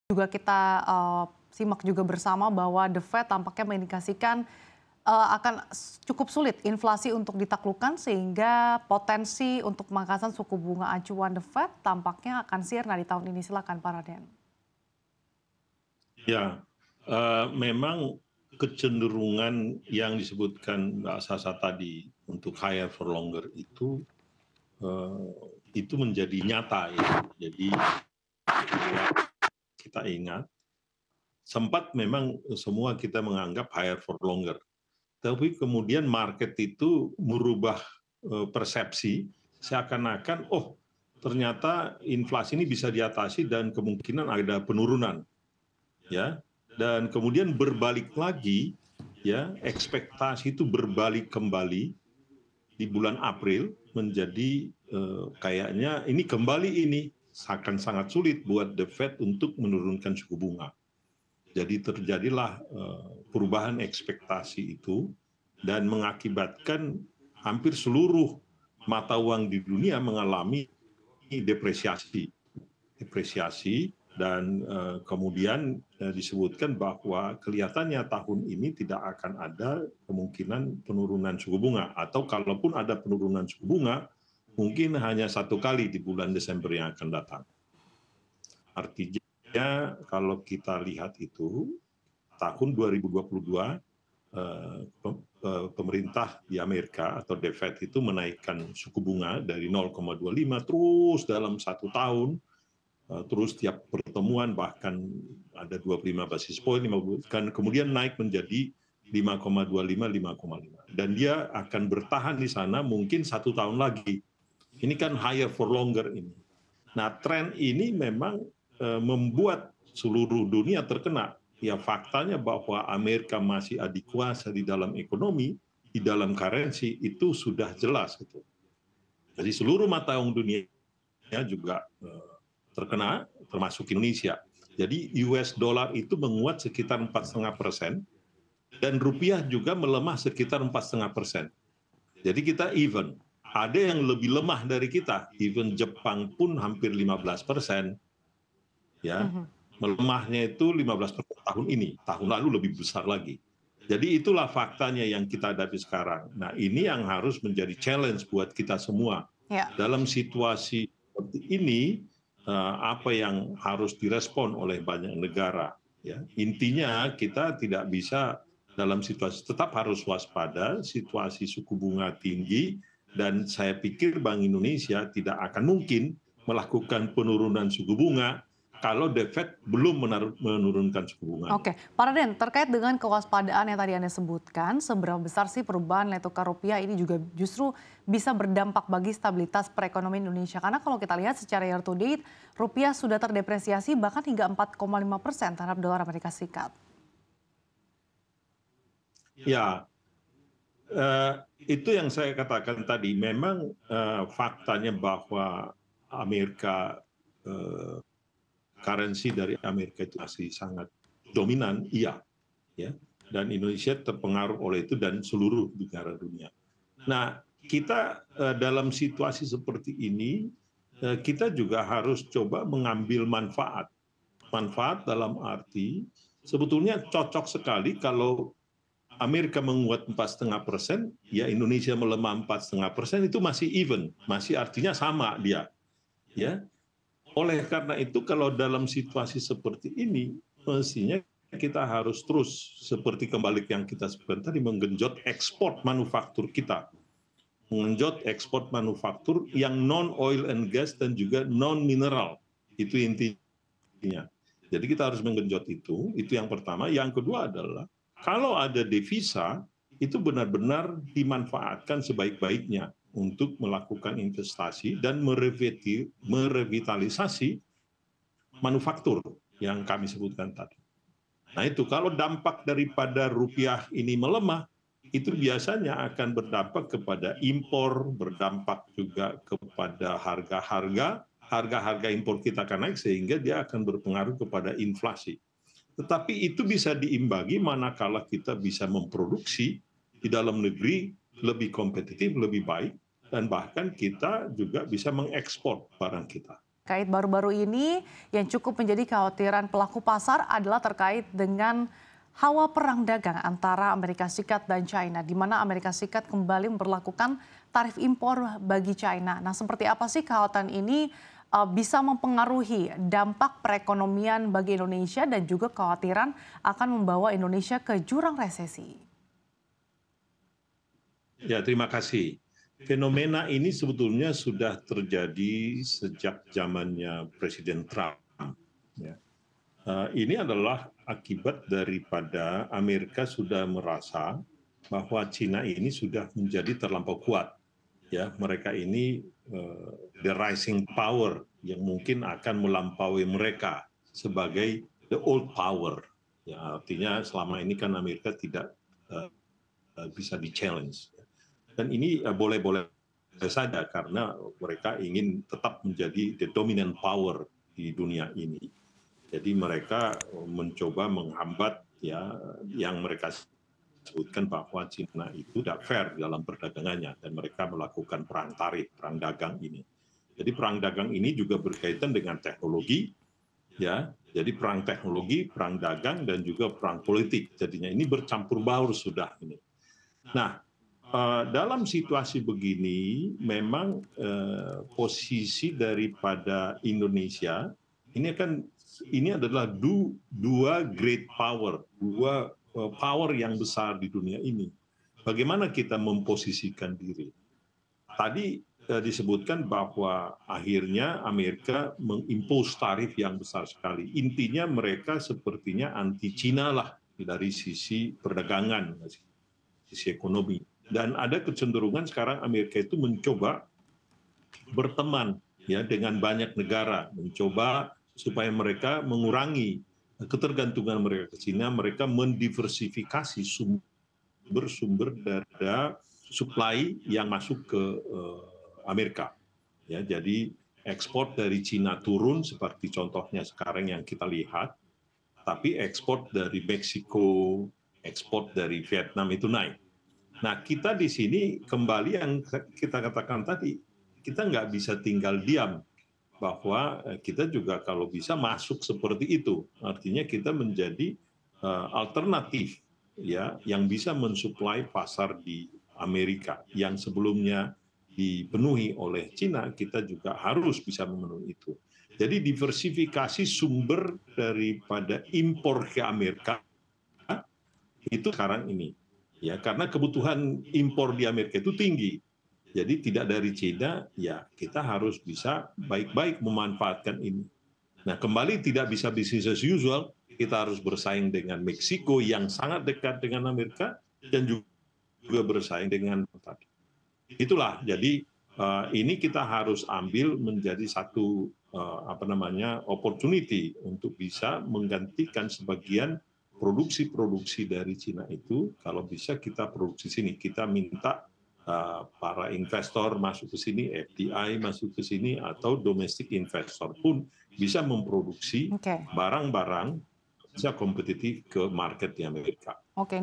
Juga kita simak juga bersama bahwa The Fed tampaknya mengindikasikan akan cukup sulit inflasi untuk ditaklukkan sehingga potensi untuk pemangkasan suku bunga acuan The Fed tampaknya akan sirna di tahun ini. Silakan Pak Raden. Ya, memang kecenderungan yang disebutkan Mbak Sasa tadi untuk higher for longer itu menjadi nyata ya. Jadi kita ingat sempat memang semua kita menganggap higher for longer. Tapi kemudian market itu merubah persepsi seakan-akan ternyata inflasi ini bisa diatasi dan kemungkinan ada penurunan. Ya. Dan kemudian berbalik lagi ya, ekspektasi itu berbalik kembali di bulan April menjadi kayaknya ini kembali akan sangat sulit buat The Fed untuk menurunkan suku bunga. Jadi terjadilah perubahan ekspektasi itu dan mengakibatkan hampir seluruh mata uang di dunia mengalami depresiasi dan kemudian disebutkan bahwa kelihatannya tahun ini tidak akan ada kemungkinan penurunan suku bunga atau kalaupun ada penurunan suku bunga mungkin hanya satu kali di bulan Desember yang akan datang. Artinya kalau kita lihat itu tahun 2022 pemerintah di Amerika atau The Fed itu menaikkan suku bunga dari 0,25 terus dalam 1 tahun, terus tiap pertemuan bahkan ada 25 basis point, kan kemudian naik menjadi 5,25, 5,5. Dan dia akan bertahan di sana mungkin 1 tahun lagi. Ini kan higher for longer ini. Nah, tren ini memang membuat seluruh dunia terkena. Ya faktanya bahwa Amerika masih adik kuasa di dalam ekonomi, di dalam currency itu sudah jelas gitu. Jadi seluruh mata uang dunia juga terkena, termasuk Indonesia. Jadi US dollar itu menguat sekitar 4,5% dan rupiah juga melemah sekitar 4,5%. Jadi kita even. Ada yang lebih lemah dari kita, even Jepang pun hampir 15%. Ya, melemahnya itu 15% tahun ini, tahun lalu lebih besar lagi. Jadi itulah faktanya yang kita hadapi sekarang. Nah, ini yang harus menjadi challenge buat kita semua. Ya. Dalam situasi seperti ini, apa yang harus direspon oleh banyak negara. Ya. Intinya kita tidak bisa dalam situasi, tetap harus waspada, situasi suku bunga tinggi, dan saya pikir Bank Indonesia tidak akan mungkin melakukan penurunan suku bunga kalau The Fed belum menurunkan suku bunga. Oke, Pak Raden, terkait dengan kewaspadaan yang tadi Anda sebutkan, seberapa besar sih perubahan nilai tukar rupiah ini juga justru bisa berdampak bagi stabilitas perekonomian Indonesia? Karena kalau kita lihat secara year to date, rupiah sudah terdepresiasi bahkan hingga 4,5% terhadap dolar Amerika Serikat. Ya, itu yang saya katakan tadi. Memang faktanya bahwa Amerika currency dari Amerika itu masih sangat dominan, iya, ya, dan Indonesia terpengaruh oleh itu dan seluruh negara dunia. Nah, kita dalam situasi seperti ini, kita juga harus coba mengambil manfaat. Manfaat dalam arti sebetulnya cocok sekali kalau Amerika menguat 4,5%, ya Indonesia melemah 4,5%, itu masih even, masih artinya sama dia, ya. Oleh karena itu kalau dalam situasi seperti ini, mestinya kita harus terus seperti kembali yang kita sebutkan tadi, menggenjot ekspor manufaktur kita. Menggenjot ekspor manufaktur yang non-oil and gas dan juga non-mineral. Itu intinya. Jadi kita harus menggenjot itu yang pertama. Yang kedua adalah, kalau ada devisa, itu benar-benar dimanfaatkan sebaik-baiknya untuk melakukan investasi dan merevitalisasi manufaktur yang kami sebutkan tadi. Nah itu kalau dampak daripada rupiah ini melemah, itu biasanya akan berdampak kepada impor, berdampak juga kepada harga-harga impor kita akan naik sehingga dia akan berpengaruh kepada inflasi. Tetapi itu bisa diimbangi manakala kita bisa memproduksi di dalam negeri lebih kompetitif, lebih baik, dan bahkan kita juga bisa mengekspor barang kita. Kait baru-baru ini yang cukup menjadi kekhawatiran pelaku pasar adalah terkait dengan hawa perang dagang antara Amerika Serikat dan China, di mana Amerika Serikat kembali memperlakukan tarif impor bagi China. Nah, seperti apa sih kekhawatiran ini bisa mempengaruhi dampak perekonomian bagi Indonesia dan juga kekhawatiran akan membawa Indonesia ke jurang resesi? Ya, terima kasih. Fenomena ini sebetulnya sudah terjadi sejak zamannya Presiden Trump. Ya. Ini adalah akibat daripada Amerika sudah merasa bahwa Cina ini sudah menjadi terlampau kuat. Ya, mereka ini the rising power yang mungkin akan melampaui mereka sebagai the old power. Ya, artinya selama ini kan Amerika tidak bisa di-challenge. Dan ini boleh-boleh saja karena mereka ingin tetap menjadi the dominant power di dunia ini. Jadi mereka mencoba menghambat ya yang mereka sebutkan bahwa Cina itu tidak fair dalam perdagangannya dan mereka melakukan perang tarif, perang dagang ini. Jadi perang dagang ini juga berkaitan dengan teknologi, ya. Jadi perang teknologi, perang dagang dan juga perang politik. Jadinya ini bercampur baur sudah ini. Nah, dalam situasi begini, memang posisi daripada Indonesia ini adalah dua great power, dua power yang besar di dunia ini. Bagaimana kita memposisikan diri? Tadi disebutkan bahwa akhirnya Amerika mengimpos tarif yang besar sekali. Intinya mereka sepertinya anti Cina lah dari sisi perdagangan, sisi ekonomi. Dan ada kecenderungan sekarang Amerika itu mencoba berteman ya dengan banyak negara, mencoba supaya mereka mengurangi ketergantungan mereka ke Cina, mereka mendiversifikasi sumber-sumber dari supply yang masuk ke Amerika. Ya, jadi ekspor dari Cina turun seperti contohnya sekarang yang kita lihat, tapi ekspor dari Meksiko, ekspor dari Vietnam itu naik. Nah, kita di sini kembali yang kita katakan tadi, kita nggak bisa tinggal diam bahwa kita juga kalau bisa masuk seperti itu. Artinya kita menjadi alternatif ya yang bisa mensuplai pasar di Amerika yang sebelumnya dipenuhi oleh Cina, kita juga harus bisa memenuhi itu. Jadi diversifikasi sumber daripada impor ke Amerika itu sekarang ini. Ya, karena kebutuhan impor di Amerika itu tinggi. Jadi tidak dari Cina, ya kita harus bisa baik-baik memanfaatkan ini. Nah, kembali tidak bisa business as usual, kita harus bersaing dengan Meksiko yang sangat dekat dengan Amerika dan juga bersaing dengan tadi. Itulah, jadi ini kita harus ambil menjadi satu opportunity untuk bisa menggantikan sebagian produksi-produksi dari Cina itu, kalau bisa kita produksi sini, kita minta para investor masuk ke sini, FDI masuk ke sini, atau domestic investor pun bisa memproduksi barang-barang bisa kompetitif ke market di Amerika. Oke.